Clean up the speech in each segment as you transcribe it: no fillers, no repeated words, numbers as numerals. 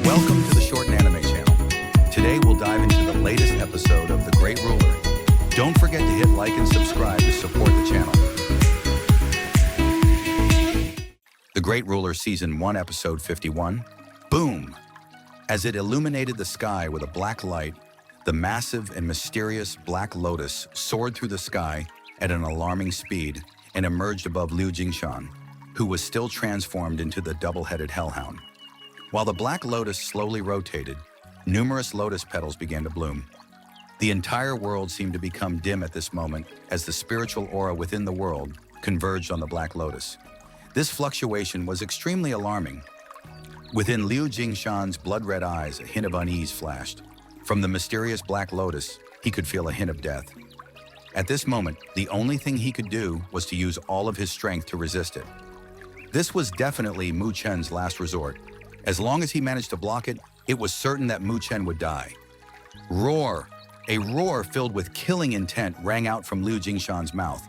Welcome to the Shorten Anime channel. Today we'll dive into the latest episode of The Great Ruler. Don't forget to hit like and subscribe to support the channel. The Great Ruler Season 1 Episode 51. Boom! As it illuminated the sky with a black light, the massive and mysterious Black Lotus soared through the sky at an alarming speed and emerged above Liu Jingshan, who was still transformed into the double-headed hellhound. While the Black Lotus slowly rotated, numerous lotus petals began to bloom. The entire world seemed to become dim at this moment as the spiritual aura within the world converged on the Black Lotus. This fluctuation was extremely alarming. Within Liu Jingshan's blood-red eyes, a hint of unease flashed. From the mysterious Black Lotus, he could feel a hint of death. At this moment, the only thing he could do was to use all of his strength to resist it. This was definitely Mu Chen's last resort. As long as he managed to block it, it was certain that Mu Chen would die. Roar! A roar filled with killing intent rang out from Liu Jingshan's mouth.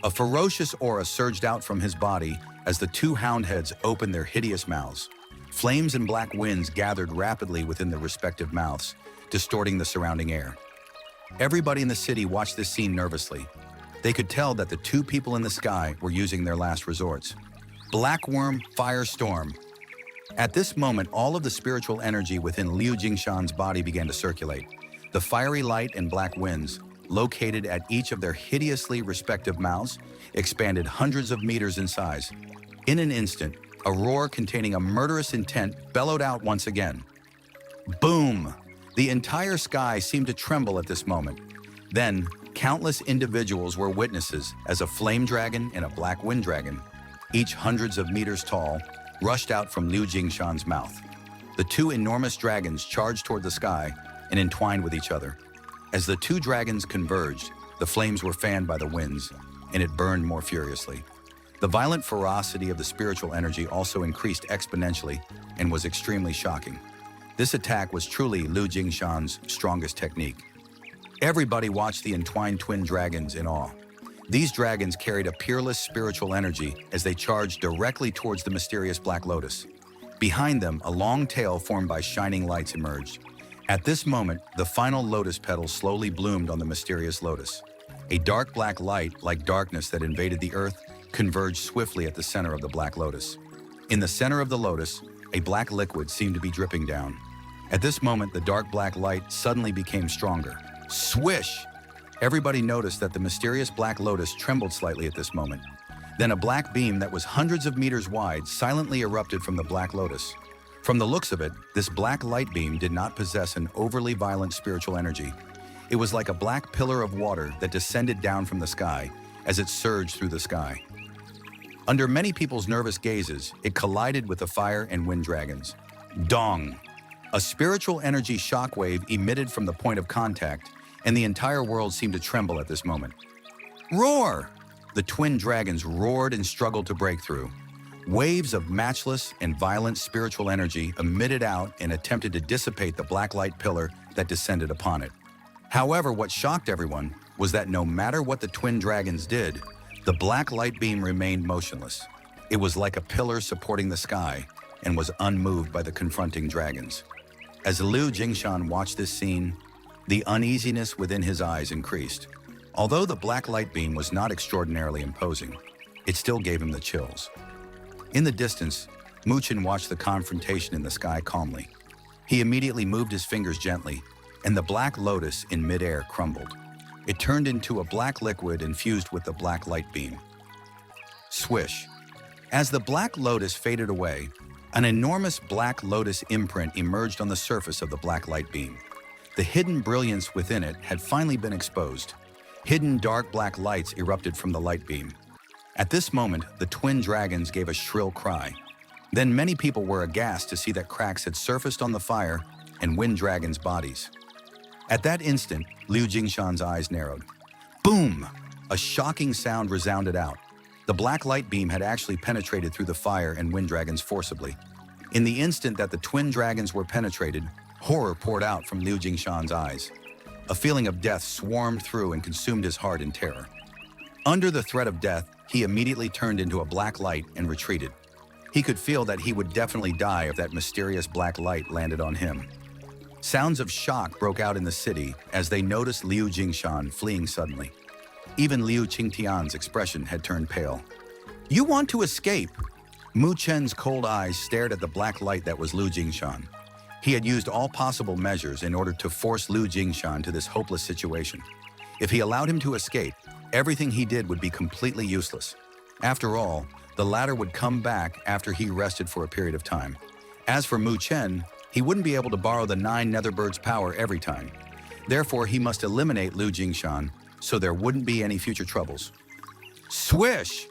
A ferocious aura surged out from his body as the two hound heads opened their hideous mouths. Flames and black winds gathered rapidly within their respective mouths, distorting the surrounding air. Everybody in the city watched this scene nervously. They could tell that the two people in the sky were using their last resorts. Blackworm, Firestorm. At this moment, all of the spiritual energy within Liu Jingshan's body began to circulate. The fiery light and black winds, located at each of their hideously respective mouths, expanded hundreds of meters in size. In an instant, a roar containing a murderous intent bellowed out once again. Boom! The entire sky seemed to tremble at this moment. Then, countless individuals were witnesses as a flame dragon and a black wind dragon, each hundreds of meters tall, rushed out from Liu Jingshan's mouth. The two enormous dragons charged toward the sky and entwined with each other. As the two dragons converged, the flames were fanned by the winds, and it burned more furiously. The violent ferocity of the spiritual energy also increased exponentially and was extremely shocking. This attack was truly Liu Jingshan's strongest technique. Everybody watched the entwined twin dragons in awe. These dragons carried a peerless spiritual energy as they charged directly towards the mysterious Black Lotus. Behind them, a long tail formed by shining lights emerged. At this moment, the final lotus petals slowly bloomed on the mysterious lotus. A dark black light, like darkness that invaded the earth, converged swiftly at the center of the Black Lotus. In the center of the lotus, a black liquid seemed to be dripping down. At this moment, the dark black light suddenly became stronger. Swish! Everybody noticed that the mysterious Black Lotus trembled slightly at this moment. Then a black beam that was hundreds of meters wide silently erupted from the Black Lotus. From the looks of it, this black light beam did not possess an overly violent spiritual energy. It was like a black pillar of water that descended down from the sky as it surged through the sky. Under many people's nervous gazes, it collided with the fire and wind dragons. Dong! A spiritual energy shockwave emitted from the point of contact, and the entire world seemed to tremble at this moment. Roar! The twin dragons roared and struggled to break through. Waves of matchless and violent spiritual energy emitted out and attempted to dissipate the black light pillar that descended upon it. However, what shocked everyone was that no matter what the twin dragons did, the black light beam remained motionless. It was like a pillar supporting the sky and was unmoved by the confronting dragons. As Liu Jingshan watched this scene, the uneasiness within his eyes increased. Although the black light beam was not extraordinarily imposing, it still gave him the chills. In the distance, Mu Chen watched the confrontation in the sky calmly. He immediately moved his fingers gently, and the Black Lotus in midair crumbled. It turned into a black liquid infused with the black light beam. Swish! As the Black Lotus faded away, an enormous Black Lotus imprint emerged on the surface of the black light beam. The hidden brilliance within it had finally been exposed. Hidden dark black lights erupted from the light beam. At this moment, the twin dragons gave a shrill cry. Then many people were aghast to see that cracks had surfaced on the fire and wind dragons' bodies. At that instant, Liu Jingshan's eyes narrowed. Boom! A shocking sound resounded out. The black light beam had actually penetrated through the fire and wind dragons forcibly. In the instant that the twin dragons were penetrated, horror poured out from Liu Jingshan's eyes. A feeling of death swarmed through and consumed his heart in terror. Under the threat of death, he immediately turned into a black light and retreated. He could feel that he would definitely die if that mysterious black light landed on him. Sounds of shock broke out in the city as they noticed Liu Jingshan fleeing suddenly. Even Liu Qingtian's expression had turned pale. "You want to escape?" Mu Chen's cold eyes stared at the black light that was Liu Jingshan. He had used all possible measures in order to force Liu Jingshan to this hopeless situation. If he allowed him to escape, everything he did would be completely useless. After all, the latter would come back after he rested for a period of time. As for Mu Chen, he wouldn't be able to borrow the 9 Netherbirds' power every time. Therefore, he must eliminate Liu Jingshan so there wouldn't be any future troubles. Swish!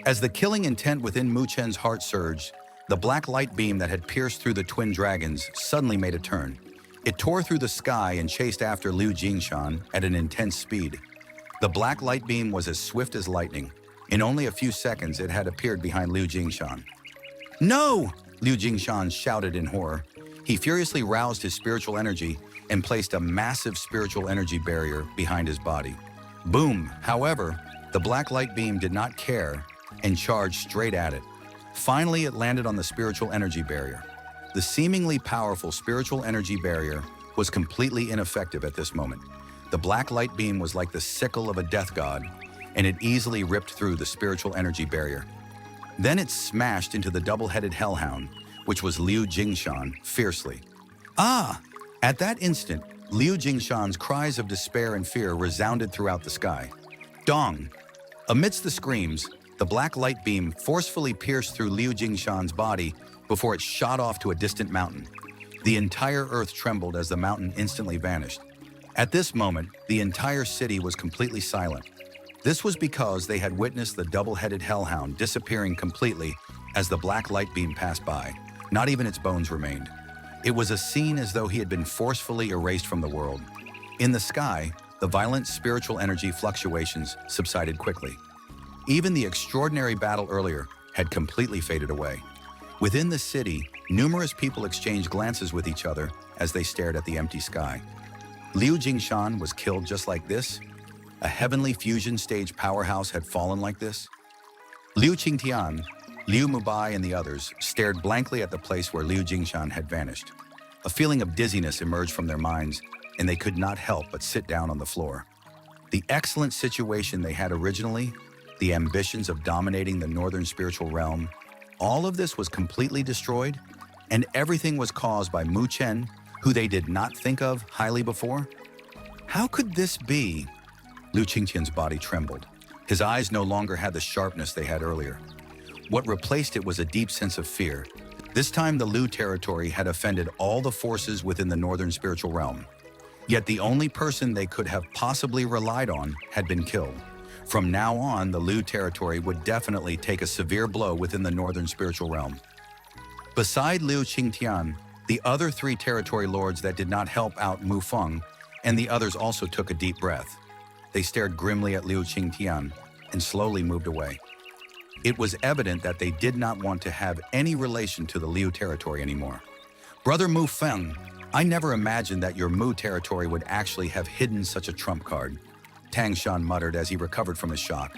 As the killing intent within Mu Chen's heart surged, the black light beam that had pierced through the twin dragons suddenly made a turn. It tore through the sky and chased after Liu Jingshan at an intense speed. The black light beam was as swift as lightning. In only a few seconds, it had appeared behind Liu Jingshan. "No!" Liu Jingshan shouted in horror. He furiously roused his spiritual energy and placed a massive spiritual energy barrier behind his body. Boom! However, the black light beam did not care and charged straight at it. Finally, it landed on the spiritual energy barrier. The seemingly powerful spiritual energy barrier was completely ineffective at this moment. The black light beam was like the sickle of a death god, and it easily ripped through the spiritual energy barrier. Then it smashed into the double-headed hellhound, which was Liu Jingshan, fiercely. "Ah!" At that instant, Liu Jingshan's cries of despair and fear resounded throughout the sky. Dong! Amidst the screams, the black light beam forcefully pierced through Liu Jingshan's body before it shot off to a distant mountain. The entire earth trembled as the mountain instantly vanished. At this moment, the entire city was completely silent. This was because they had witnessed the double-headed hellhound disappearing completely as the black light beam passed by. Not even its bones remained. It was a scene as though he had been forcefully erased from the world. In the sky, the violent spiritual energy fluctuations subsided quickly. Even the extraordinary battle earlier had completely faded away. Within the city, numerous people exchanged glances with each other as they stared at the empty sky. Liu Jingshan was killed just like this? A heavenly fusion stage powerhouse had fallen like this? Liu Qingtian, Liu Mubai, and the others stared blankly at the place where Liu Jingshan had vanished. A feeling of dizziness emerged from their minds, and they could not help but sit down on the floor. The excellent situation they had originally, the ambitions of dominating the northern spiritual realm, all of this was completely destroyed, and everything was caused by Mu Chen, who they did not think of highly before? How could this be? Liu Qingtian's body trembled. His eyes no longer had the sharpness they had earlier. What replaced it was a deep sense of fear. This time the Liu territory had offended all the forces within the northern spiritual realm. Yet the only person they could have possibly relied on had been killed. From now on, the Liu territory would definitely take a severe blow within the northern spiritual realm. Beside Liu Qingtian, the other 3 territory lords that did not help out Mu Feng and the others also took a deep breath. They stared grimly at Liu Qingtian and slowly moved away. It was evident that they did not want to have any relation to the Liu territory anymore. "Brother Mu Feng, I never imagined that your Mu territory would actually have hidden such a trump card," Tang Shan muttered as he recovered from his shock.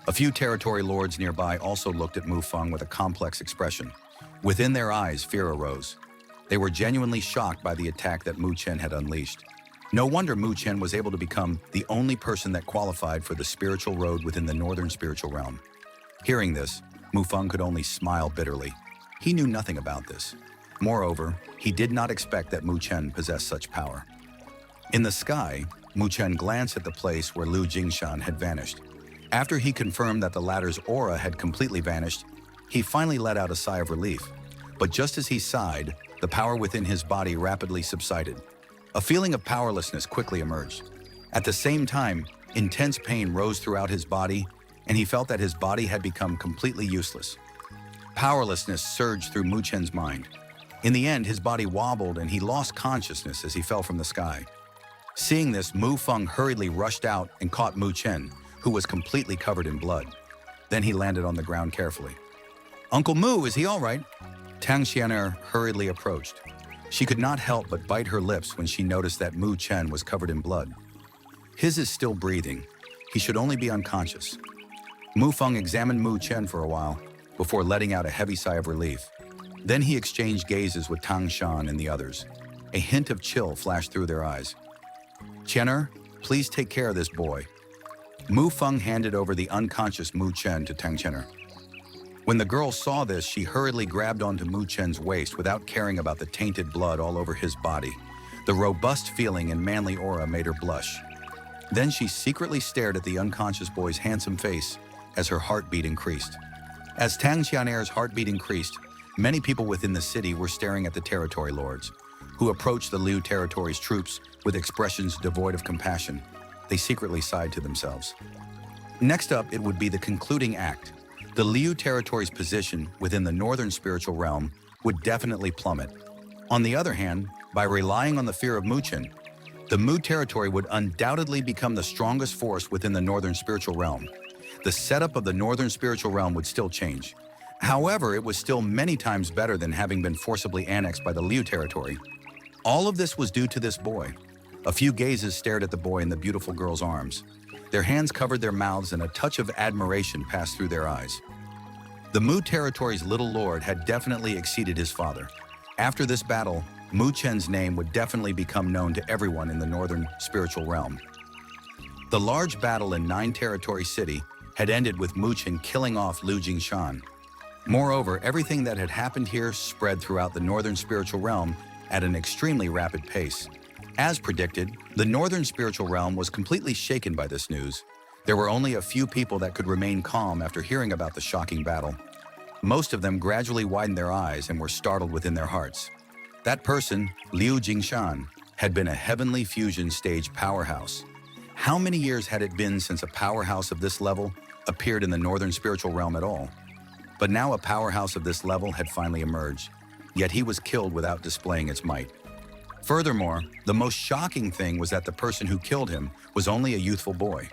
A few territory lords nearby also looked at Mu Feng with a complex expression. Within their eyes, fear arose. They were genuinely shocked by the attack that Mu Chen had unleashed. No wonder Mu Chen was able to become the only person that qualified for the spiritual road within the northern spiritual realm. Hearing this, Mu Feng could only smile bitterly. He knew nothing about this. Moreover, he did not expect that Mu Chen possessed such power. In the sky, Mu Chen glanced at the place where Liu Jingshan had vanished. After he confirmed that the latter's aura had completely vanished, he finally let out a sigh of relief. But just as he sighed, the power within his body rapidly subsided. A feeling of powerlessness quickly emerged. At the same time, intense pain rose throughout his body, and he felt that his body had become completely useless. Powerlessness surged through Mu Chen's mind. In the end, his body wobbled and he lost consciousness as he fell from the sky. Seeing this, Mu Feng hurriedly rushed out and caught Mu Chen, who was completely covered in blood. Then he landed on the ground carefully. "Uncle Mu, is he all right?" Tang Xianer hurriedly approached. She could not help but bite her lips when she noticed that Mu Chen was covered in blood. His is still breathing. He should only be unconscious. Mu Feng examined Mu Chen for a while. before letting out a heavy sigh of relief. Then he exchanged gazes with Tang Shan and the others. A hint of chill flashed through their eyes. "Chenner, please take care of this boy." Mu Feng handed over the unconscious Mu Chen to Tang Chenner. When the girl saw this, she hurriedly grabbed onto Mu Chen's waist without caring about the tainted blood all over his body. The robust feeling and manly aura made her blush. Then she secretly stared at the unconscious boy's handsome face as her heartbeat increased. As Tang Xianer's heartbeat increased, many people within the city were staring at the Territory lords, who approached the Liu Territory's troops with expressions devoid of compassion. They secretly sighed to themselves. Next up, it would be the concluding act. The Liu Territory's position within the northern spiritual realm would definitely plummet. On the other hand, by relying on the fear of Mu Chen, the Mu Territory would undoubtedly become the strongest force within the northern spiritual realm. The setup of the northern spiritual realm would still change. However, it was still many times better than having been forcibly annexed by the Liu Territory. All of this was due to this boy. A few gazes stared at the boy in the beautiful girl's arms. Their hands covered their mouths and a touch of admiration passed through their eyes. The Mu Territory's little lord had definitely exceeded his father. After this battle, Mu Chen's name would definitely become known to everyone in the northern spiritual realm. The large battle in Nine Territory City had ended with Mu Chen killing off Liu Jingshan. Moreover, everything that had happened here spread throughout the northern spiritual realm at an extremely rapid pace. As predicted, the northern spiritual realm was completely shaken by this news. There were only a few people that could remain calm after hearing about the shocking battle. Most of them gradually widened their eyes and were startled within their hearts. That person, Liu Jingshan, had been a heavenly fusion stage powerhouse. How many years had it been since a powerhouse of this level appeared in the northern spiritual realm at all? But now a powerhouse of this level had finally emerged, yet he was killed without displaying its might. Furthermore, the most shocking thing was that the person who killed him was only a youthful boy.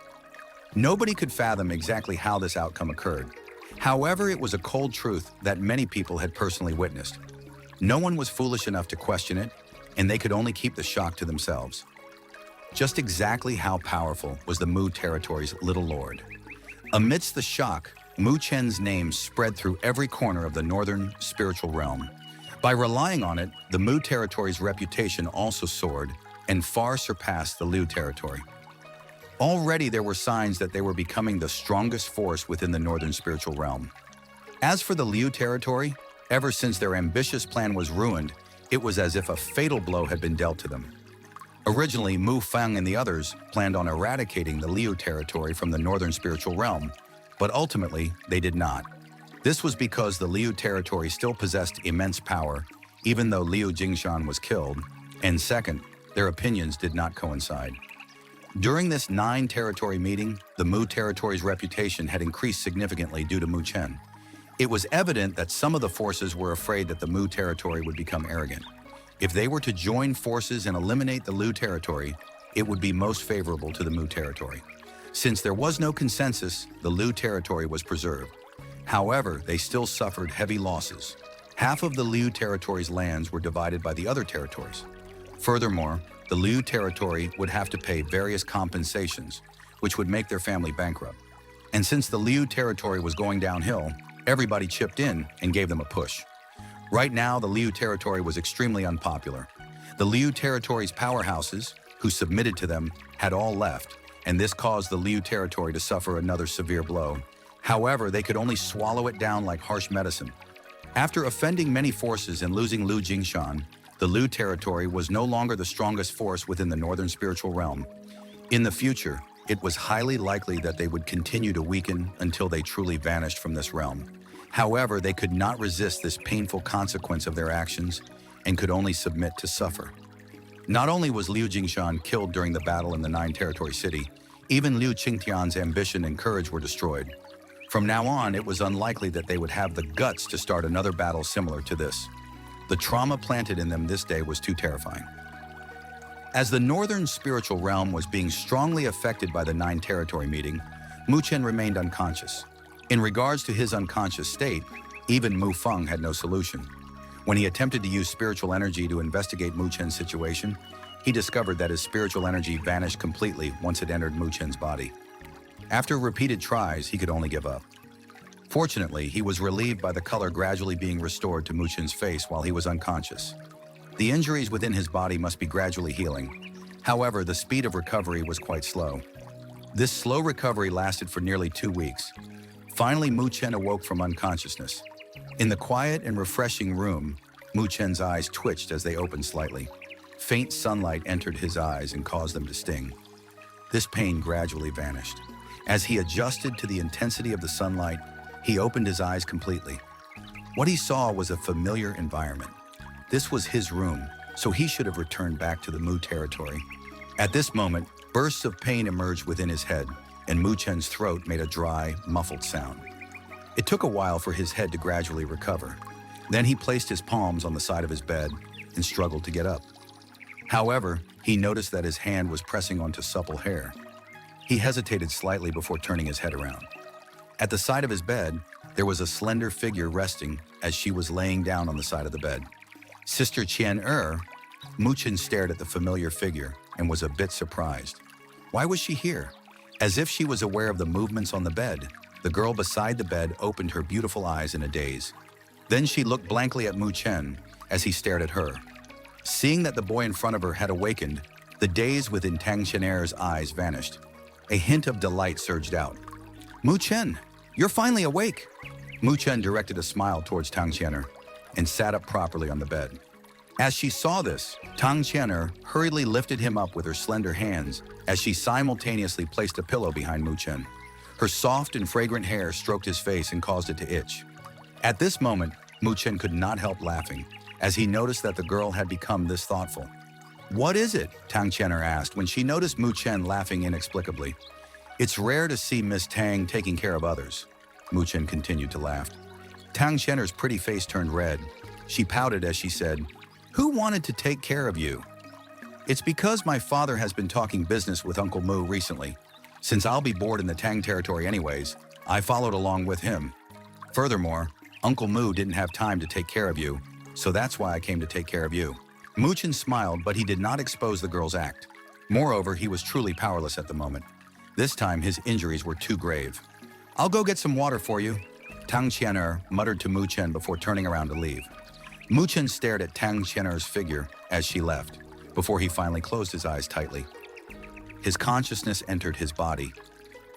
Nobody could fathom exactly how this outcome occurred. However, it was a cold truth that many people had personally witnessed. No one was foolish enough to question it, and they could only keep the shock to themselves. Just exactly how powerful was the Mu Territory's little lord? Amidst the shock, Mu Chen's name spread through every corner of the northern spiritual realm. By relying on it, the Mu Territory's reputation also soared and far surpassed the Liu Territory. Already there were signs that they were becoming the strongest force within the northern spiritual realm. As for the Liu Territory, ever since their ambitious plan was ruined, it was as if a fatal blow had been dealt to them. Originally, Mu Feng and the others planned on eradicating the Liu Territory from the northern spiritual realm, but ultimately they did not. This was because the Liu Territory still possessed immense power, even though Liu Jingshan was killed, and second, their opinions did not coincide. During this Nine Territory meeting, the Mu Territory's reputation had increased significantly due to Mu Chen. It was evident that some of the forces were afraid that the Mu Territory would become arrogant. If they were to join forces and eliminate the Liu Territory, it would be most favorable to the Mu Territory. Since there was no consensus, the Liu Territory was preserved. However, they still suffered heavy losses. Half of the Liu Territory's lands were divided by the other territories. Furthermore, the Liu Territory would have to pay various compensations, which would make their family bankrupt. And since the Liu Territory was going downhill, everybody chipped in and gave them a push. Right now, the Liu Territory was extremely unpopular. The Liu Territory's powerhouses, who submitted to them, had all left, and this caused the Liu Territory to suffer another severe blow. However, they could only swallow it down like harsh medicine. After offending many forces and losing Liu Jingshan, the Liu Territory was no longer the strongest force within the northern spiritual realm. In the future, it was highly likely that they would continue to weaken until they truly vanished from this realm. However, they could not resist this painful consequence of their actions and could only submit to suffer. Not only was Liu Jingshan killed during the battle in the Nine Territory City, even Liu Qingtian's ambition and courage were destroyed. From now on, it was unlikely that they would have the guts to start another battle similar to this. The trauma planted in them this day was too terrifying. As the northern spiritual realm was being strongly affected by the Nine Territory meeting, Mu Chen remained unconscious. In regards to his unconscious state, even Mu Feng had no solution. When he attempted to use spiritual energy to investigate Mu Chen's situation, he discovered that his spiritual energy vanished completely once it entered Mu Chen's body. After repeated tries, he could only give up. Fortunately, he was relieved by the color gradually being restored to Mu Chen's face while he was unconscious. The injuries within his body must be gradually healing. However, the speed of recovery was quite slow. This slow recovery lasted for nearly 2 weeks. Finally, Mu Chen awoke from unconsciousness. In the quiet and refreshing room, Mu Chen's eyes twitched as they opened slightly. Faint sunlight entered his eyes and caused them to sting. This pain gradually vanished. As he adjusted to the intensity of the sunlight, he opened his eyes completely. What he saw was a familiar environment. This was his room, so he should have returned back to the Mu territory. At this moment, bursts of pain emerged within his head, and Mu Chen's throat made a dry, muffled sound. It took a while for his head to gradually recover. Then he placed his palms on the side of his bed and struggled to get up. However, he noticed that his hand was pressing onto supple hair. He hesitated slightly before turning his head around. At the side of his bed, there was a slender figure resting as she was laying down on the side of the bed. Sister Qian Er. Mu Chen stared at the familiar figure and was a bit surprised. Why was she here? As if she was aware of the movements on the bed, the girl beside the bed opened her beautiful eyes in a daze. Then she looked blankly at Mu Chen as he stared at her. Seeing that the boy in front of her had awakened, the daze within Tang Qianer's eyes vanished. A hint of delight surged out. Mu Chen, you're finally awake. Mu Chen directed a smile towards Tang Qianer and sat up properly on the bed. As she saw this, Tang Qianer hurriedly lifted him up with her slender hands as she simultaneously placed a pillow behind Mu Chen. Her soft and fragrant hair stroked his face and caused it to itch. At this moment, Mu Chen could not help laughing as he noticed that the girl had become this thoughtful. What is it? Tang Qianer asked when she noticed Mu Chen laughing inexplicably. It's rare to see Miss Tang taking care of others. Mu Chen continued to laugh. Tang Qianer's pretty face turned red. She pouted as she said, Who wanted to take care of you? It's because my father has been talking business with Uncle Mu recently. Since I'll be bored in the Tang territory anyways, I followed along with him. Furthermore, Uncle Mu didn't have time to take care of you, so that's why I came to take care of you. Mu Chen smiled, but he did not expose the girl's act. Moreover, he was truly powerless at the moment. This time, his injuries were too grave. I'll go get some water for you, Tang Qianer muttered to Mu Chen before turning around to leave. Mu Chen stared at Tang Qianer's figure as she left, before he finally closed his eyes tightly. His consciousness entered his body.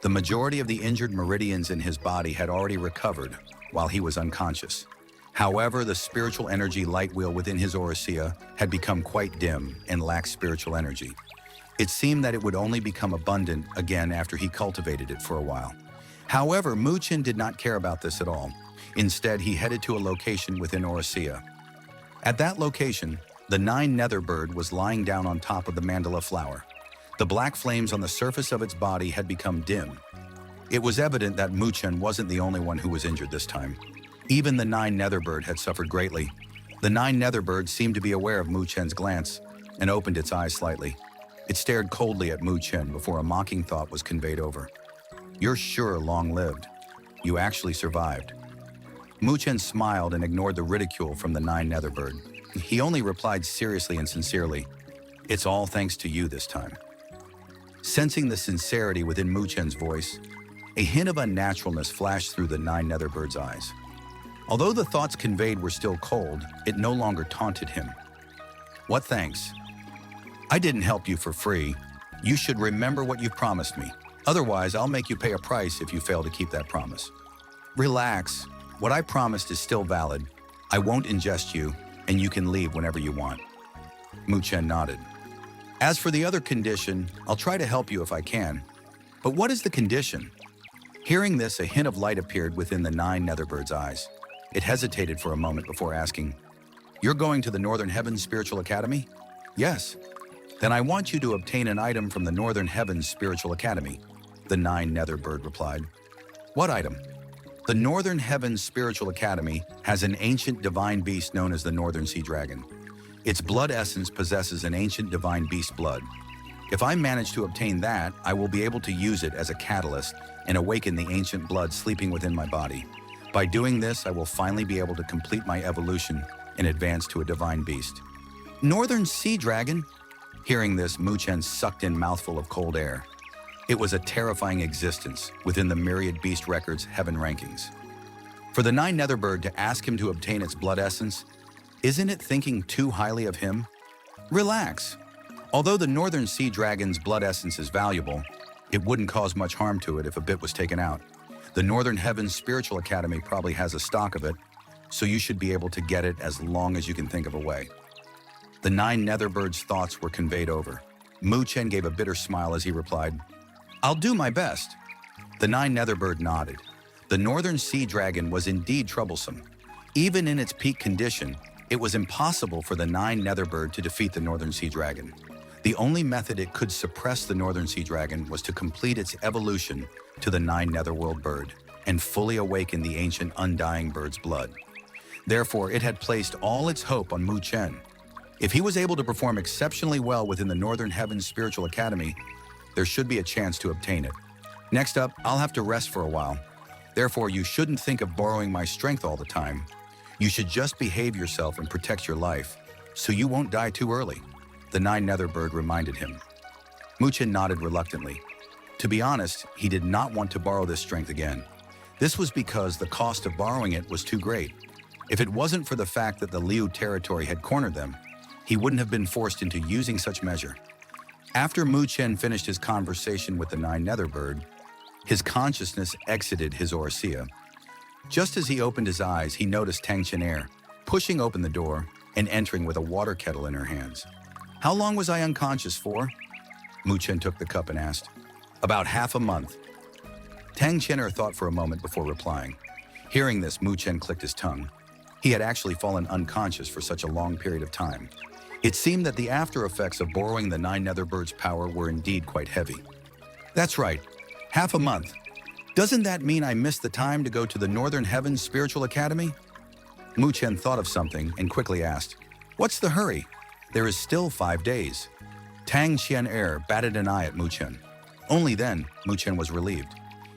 The majority of the injured meridians in his body had already recovered while he was unconscious. However, the spiritual energy light wheel within his Oricea had become quite dim and lacked spiritual energy. It seemed that it would only become abundant again after he cultivated it for a while. However, Mu Chen did not care about this at all. Instead, he headed to a location within Oricea. At that location, the 9 nether bird was lying down on top of the mandala flower. The black flames on the surface of its body had become dim. It was evident that Mu Chen wasn't the only one who was injured this time. Even the 9 nether bird had suffered greatly. The 9 nether bird seemed to be aware of Mu Chen's glance and opened its eyes slightly. It stared coldly at Mu Chen before a mocking thought was conveyed over. You're sure long-lived. You actually survived. Mu Chen smiled and ignored the ridicule from the 9 nether bird. He only replied seriously and sincerely, It's all thanks to you this time. Sensing the sincerity within Mu Chen's voice, a hint of unnaturalness flashed through the 9 nether bird's eyes. Although the thoughts conveyed were still cold, it no longer taunted him. What thanks? I didn't help you for free. You should remember what you promised me. Otherwise, I'll make you pay a price if you fail to keep that promise. Relax. What I promised is still valid. I won't ingest you, and you can leave whenever you want. Mu Chen nodded. As for the other condition, I'll try to help you if I can. But what is the condition? Hearing this, a hint of light appeared within the 9 nether bird's eyes. It hesitated for a moment before asking, You're going to the Northern Heavens Spiritual Academy? Yes. Then I want you to obtain an item from the Northern Heavens Spiritual Academy, the 9 nether bird replied. What item? The Northern Heavens Spiritual Academy has an ancient divine beast known as the Northern Sea Dragon. Its blood essence possesses an ancient divine beast blood. If I manage to obtain that, I will be able to use it as a catalyst and awaken the ancient blood sleeping within my body. By doing this, I will finally be able to complete my evolution and advance to a divine beast. Northern Sea Dragon? Hearing this, Mu Chen sucked in a mouthful of cold air. It was a terrifying existence within the myriad beast records heaven rankings. For the Nine Netherbird to ask him to obtain its blood essence, isn't it thinking too highly of him? Relax. Although the Northern Sea Dragon's blood essence is valuable, it wouldn't cause much harm to it if a bit was taken out. The Northern Heavens Spiritual Academy probably has a stock of it, so you should be able to get it as long as you can think of a way. The Nine Netherbird's thoughts were conveyed over. Chen gave a bitter smile as he replied, "I'll do my best." The Nine Netherbird nodded. The Northern Sea Dragon was indeed troublesome. Even in its peak condition, it was impossible for the Nine Netherbird to defeat the Northern Sea Dragon. The only method it could suppress the Northern Sea Dragon was to complete its evolution to the Nine Netherworld Bird and fully awaken the ancient undying bird's blood. Therefore, it had placed all its hope on Chen. If he was able to perform exceptionally well within the Northern Heavens Spiritual Academy, there should be a chance to obtain it. Next up, I'll have to rest for a while. Therefore, you shouldn't think of borrowing my strength all the time. You should just behave yourself and protect your life, so you won't die too early, the Nine Netherbird reminded him. Chen nodded reluctantly. To be honest, he did not want to borrow this strength again. This was because the cost of borrowing it was too great. If it wasn't for the fact that the Liu territory had cornered them, he wouldn't have been forced into using such measure. After Chen finished his conversation with the Nine Netherbird, his consciousness exited his Oricea. Just as he opened his eyes, he noticed Tang Chen pushing open the door and entering with a water kettle in her hands. "How long was I unconscious for?" Chen took the cup and asked. "About half a month." Tang Chen thought for a moment before replying. Hearing this, Chen clicked his tongue. He had actually fallen unconscious for such a long period of time. It seemed that the after effects of borrowing the Nine Netherbird's power were indeed quite heavy. "That's right, half a month. Doesn't that mean I missed the time to go to the Northern Heavens Spiritual Academy?" Chen thought of something and quickly asked, "What's the hurry? There is still 5 days." Tang Chen batted an eye at Chen. Only then, Chen was relieved.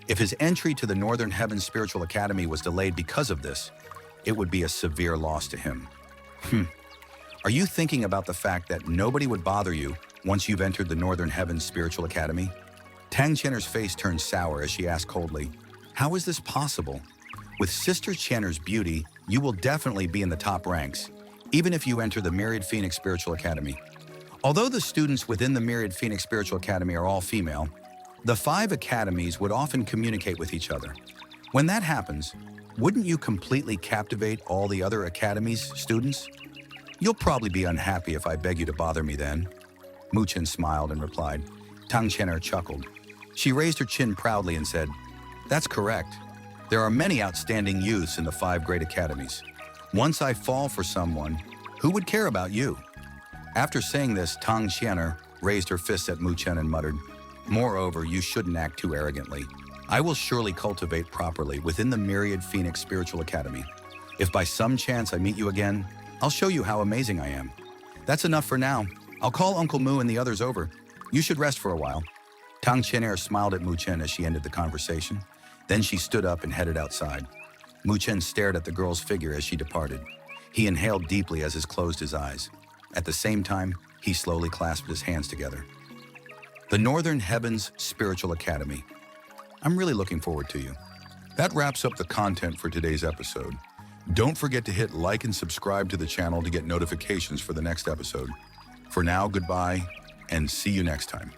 If his entry to the Northern Heavens Spiritual Academy was delayed because of this, it would be a severe loss to him. Are you thinking about the fact that nobody would bother you once you've entered the Northern Heavens Spiritual Academy? Tang Chen's face turned sour as she asked coldly, "How is this possible? With Sister Chen's beauty, you will definitely be in the top ranks, even if you enter the Myriad Phoenix Spiritual Academy." Although the students within the Myriad Phoenix Spiritual Academy are all female, the 5 academies would often communicate with each other. When that happens, wouldn't you completely captivate all the other academies' students? "You'll probably be unhappy if I beg you to bother me then." Chen smiled and replied. Tang Chen chuckled. She raised her chin proudly and said, "That's correct. There are many outstanding youths in the 5 great academies. Once I fall for someone, who would care about you?" After saying this, Tang Chen raised her fists at Chen and muttered, "Moreover, you shouldn't act too arrogantly. I will surely cultivate properly within the Myriad Phoenix Spiritual Academy. If by some chance I meet you again, I'll show you how amazing I am. That's enough for now. I'll call Uncle Mu and the others over. You should rest for a while." Tang Chen smiled at Chen as she ended the conversation. Then she stood up and headed outside. Chen stared at the girl's figure as she departed. He inhaled deeply as he closed his eyes. At the same time, he slowly clasped his hands together. The Northern Heavens Spiritual Academy. I'm really looking forward to you. That wraps up the content for today's episode. Don't forget to hit like and subscribe to the channel to get notifications for the next episode. For now, goodbye, and see you next time.